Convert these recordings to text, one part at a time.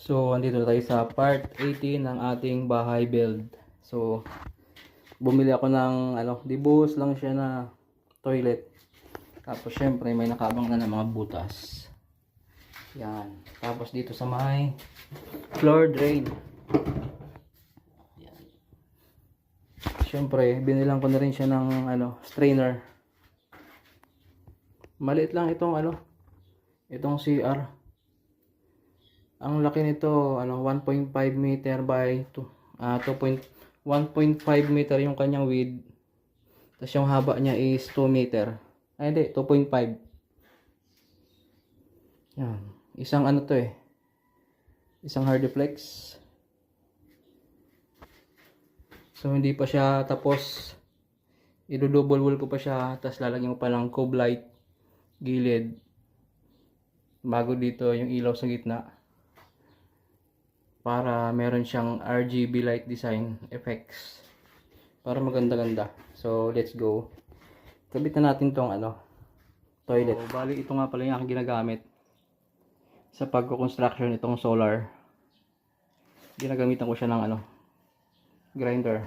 So, andito na tayo sa part 18 ng ating bahay build. So, bumili ako ng dibuhos lang siya na toilet. Tapos syempre may nakabang na ng mga butas. Yan. Tapos dito sa may floor drain. Yan. Syempre, binilang ko na rin siya ng strainer. Maliit lang itong CR. Ang laki nito, 1.5 meter by 1.5 meter yung kanyang width. Tapos yung haba niya is 2 meter. Ay hindi, 2.5. Yan. Isang isang hardflex. So hindi pa siya tapos. I-double wall ko pa siya, tapos lalagyan ko pa ng cove light gilid. Bago dito yung ilaw sa gitna. Para meron siyang RGB light design effects. Para maganda-ganda. So, let's go. Kabit na natin tong toilet. So, bali ito nga pala yung aking ginagamit sa pagko-construction itong solar. Ginagamitan ko siya ng grinder.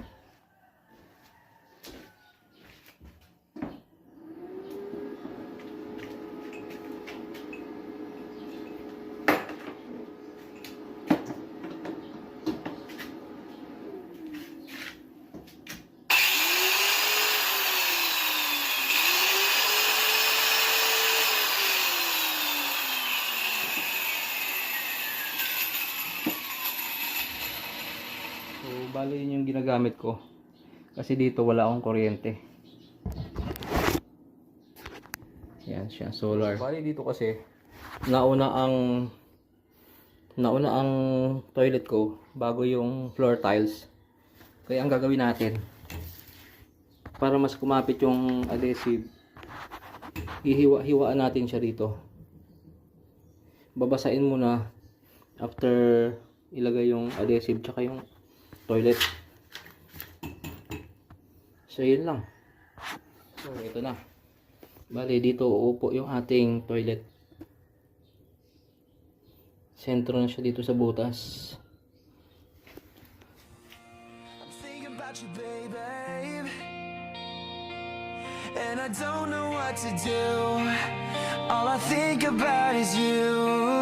So, bali yun yung ginagamit ko. Kasi dito wala akong kuryente. Yan siya, solar. Bali dito kasi nauna ang toilet ko bago yung floor tiles. Kaya ang gagawin natin para mas kumapit yung adhesive, ihiwa-hiwaan natin siya dito. Babasain muna after ilagay yung adhesive tsaka yung toilet. So yun lang. So ito na. Bali dito uupo yung ating toilet. Sentro na siya dito sa butas. I'm thinking about you, babe, and I don't know what to do. All I think about is you.